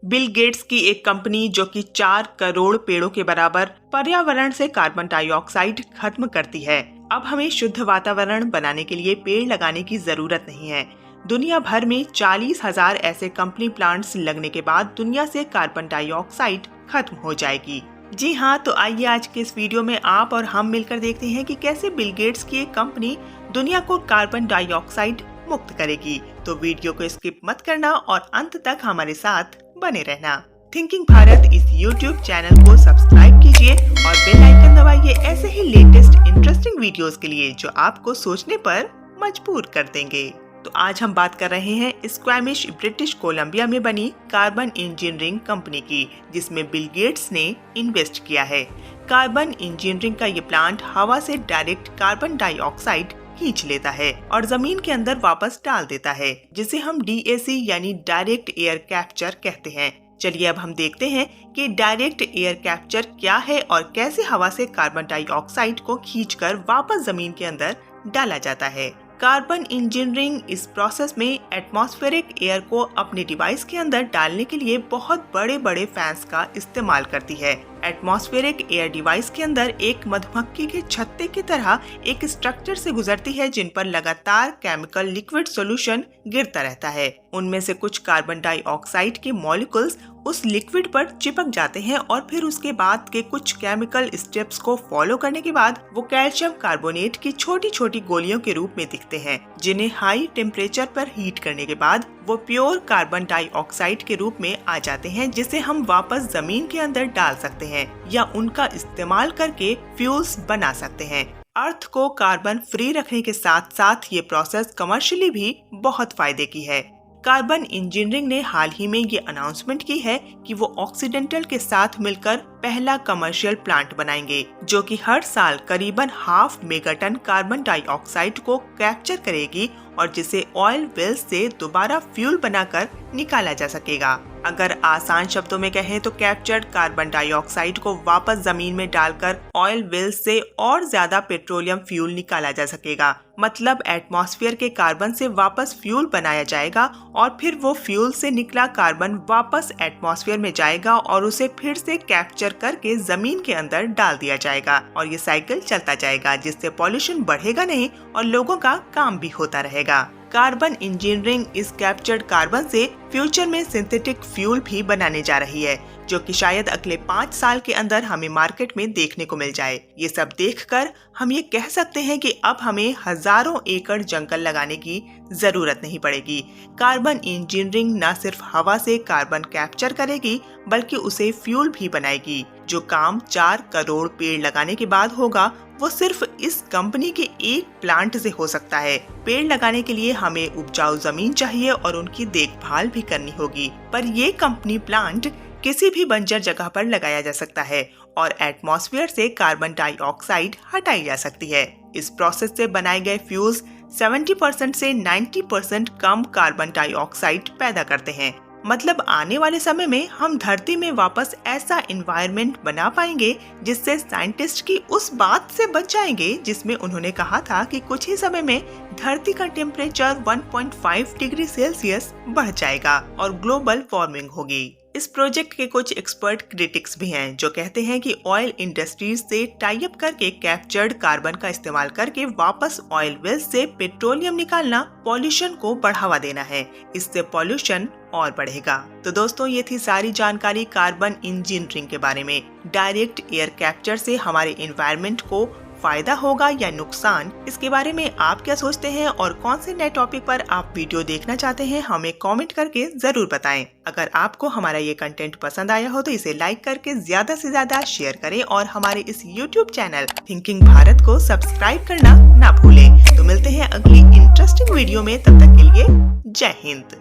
Bill Gates की एक company जो कि 4 करोड़ पेड़ों के बराबर पर्यावरण से कार्बन डाइऑक्साइड खत्म करती है। अब हमें शुद्ध वातावरण बनाने के लिए पेड़ लगाने की जरूरत नहीं है। दुनिया भर में 40,000 ऐसे कंपनी प्लांट्स लगने के बाद दुनिया से कार्बन डाइऑक्साइड खत्म हो जाएगी। जी हाँ, तो आइए आज के इस वीडियो में आप और हम मिलकर देखते हैं कि कैसे बिल गेट्स की एक कंपनी दुनिया को कार्बन डाइऑक्साइड मुक्त करेगी। तो वीडियो को स्किप मत करना और अंत तक हमारे साथ बने रहना। थिंकिंग भारत इस YouTube चैनल को सब्सक्राइब कीजिए और बेल आइकन दबाइए ऐसे ही लेटेस्ट इंटरेस्टिंग वीडियोस के लिए जो आपको सोचने पर मजबूर कर देंगे। तो आज हम बात कर रहे हैं स्क्वैमिश ब्रिटिश कोलंबिया में बनी कार्बन इंजीनियरिंग कंपनी की, जिसमें बिल गेट्स ने इन्वेस्ट किया है। कार्बन इंजीनियरिंग का ये प्लांट हवा से डायरेक्ट कार्बन डाइऑक्साइड खींच लेता है और जमीन के अंदर वापस डाल देता है, जिसे हम DAC यानी डायरेक्ट एयर कैप्चर कहते हैं। चलिए अब हम देखते हैं कि डायरेक्ट एयर कैप्चर क्या है और कैसे हवा से कार्बन डाइऑक्साइड को खींचकर वापस जमीन के अंदर डाला जाता है। कार्बन इंजीनियरिंग इस प्रोसेस में एटमॉस्फेरिक एयर को अपने डिवाइस के अंदर डालने के लिए बहुत बड़े बड़े फैंस का इस्तेमाल करती है। एटमॉस्फेरिक एयर डिवाइस के अंदर एक मधुमक्खी के छत्ते की तरह एक स्ट्रक्चर से गुजरती है, जिन पर लगातार केमिकल लिक्विड सॉल्यूशन गिरता रहता है। उनमें से कुछ कार्बन डाइऑक्साइड के मॉलिक्यूल्स उस लिक्विड पर चिपक जाते हैं और फिर उसके बाद के कुछ केमिकल स्टेप्स को फॉलो करने के बाद वो कैल्शियम कार्बोनेट की छोटी छोटी गोलियों के रूप में दिखते हैं, जिन्हें हाई टेम्परेचर पर हीट करने के बाद वो प्योर कार्बन डाइऑक्साइड के रूप में आ जाते हैं, जिसे हम वापस जमीन के अंदर डाल सकते हैं या उनका इस्तेमाल करके फ्यूल्स बना सकते हैं। अर्थ को कार्बन फ्री रखने के साथ साथ ये प्रोसेस कमर्शियली भी बहुत फायदे की है। कार्बन इंजीनियरिंग ने हाल ही में ये अनाउंसमेंट की है कि वो ऑक्सीडेंटल के साथ मिलकर पहला कमर्शियल प्लांट बनाएंगे, जो कि हर साल करीबन 0.5 मेगाटन कार्बन डाइऑक्साइड को कैप्चर करेगी और जिसे ऑयल वेल्स से दोबारा फ्यूल बनाकर निकाला जा सकेगा। अगर आसान शब्दों में कहें तो कैप्चर्ड कार्बन डाइऑक्साइड को वापस जमीन में डालकर ऑयल वेल्स से और ज्यादा पेट्रोलियम फ्यूल निकाला जा सकेगा। मतलब एटमॉस्फेयर के कार्बन से वापस फ्यूल बनाया जाएगा और फिर वो फ्यूल से निकला कार्बन वापस एटमॉस्फेयर में जाएगा और उसे फिर से कैप्चर करके जमीन के अंदर डाल दिया जाएगा और ये साइकिल चलता जाएगा, जिससे पॉल्यूशन बढ़ेगा नहीं और लोगों का काम भी होता रहेगा। कार्बन इंजीनियरिंग इस कैप्चर्ड कार्बन से फ्यूचर में सिंथेटिक फ्यूल भी बनाने जा रही है, जो कि शायद अगले 5 साल के अंदर हमें मार्केट में देखने को मिल जाए। ये सब देखकर हम ये कह सकते हैं कि अब हमें हजारों एकड़ जंगल लगाने की जरूरत नहीं पड़ेगी। कार्बन इंजीनियरिंग न सिर्फ हवा से कार्बन कैप्चर करेगी बल्कि उसे फ्यूल भी बनाएगी। जो काम 4 करोड़ पेड़ लगाने के बाद होगा वो सिर्फ इस कंपनी के एक प्लांट से हो सकता है। पेड़ लगाने के लिए हमें उपजाऊ जमीन चाहिए और उनकी देखभाल भी करनी होगी, पर ये कंपनी प्लांट किसी भी बंजर जगह पर लगाया जा सकता है और एटमॉस्फेयर से कार्बन डाइऑक्साइड हटाई जा सकती है। इस प्रोसेस से बनाए गए फ्यूल्स 70% से 90% कम कार्बन डाइऑक्साइड पैदा करते हैं। मतलब आने वाले समय में हम धरती में वापस ऐसा एनवायरनमेंट बना पाएंगे जिससे साइंटिस्ट की उस बात से बच जाएंगे जिसमें उन्होंने कहा था कि कुछ ही समय में धरती का टेम्परेचर 1.5 डिग्री सेल्सियस बढ़ जाएगा और ग्लोबल वार्मिंग होगी। इस प्रोजेक्ट के कुछ एक्सपर्ट क्रिटिक्स भी हैं जो कहते हैं कि ऑयल इंडस्ट्रीज से टाई अप करके कैप्चर्ड कार्बन का इस्तेमाल करके वापस ऑयल वेल्स से पेट्रोलियम निकालना पॉल्यूशन को बढ़ावा देना है, इससे पॉल्यूशन और बढ़ेगा। तो दोस्तों, ये थी सारी जानकारी कार्बन इंजीनियरिंग के बारे में। डायरेक्ट एयर कैप्चर से हमारे एनवायरनमेंट को फायदा होगा या नुकसान, इसके बारे में आप क्या सोचते हैं और कौन से नए टॉपिक पर आप वीडियो देखना चाहते हैं, हमें कमेंट करके जरूर बताएं। अगर आपको हमारा ये कंटेंट पसंद आया हो तो इसे लाइक करके ज्यादा से ज्यादा शेयर करें और हमारे इस YouTube चैनल थिंकिंग भारत को सब्सक्राइब करना ना भूलें। तो मिलते हैं अगली इंटरेस्टिंग वीडियो में, तब तक के लिए जय हिंद।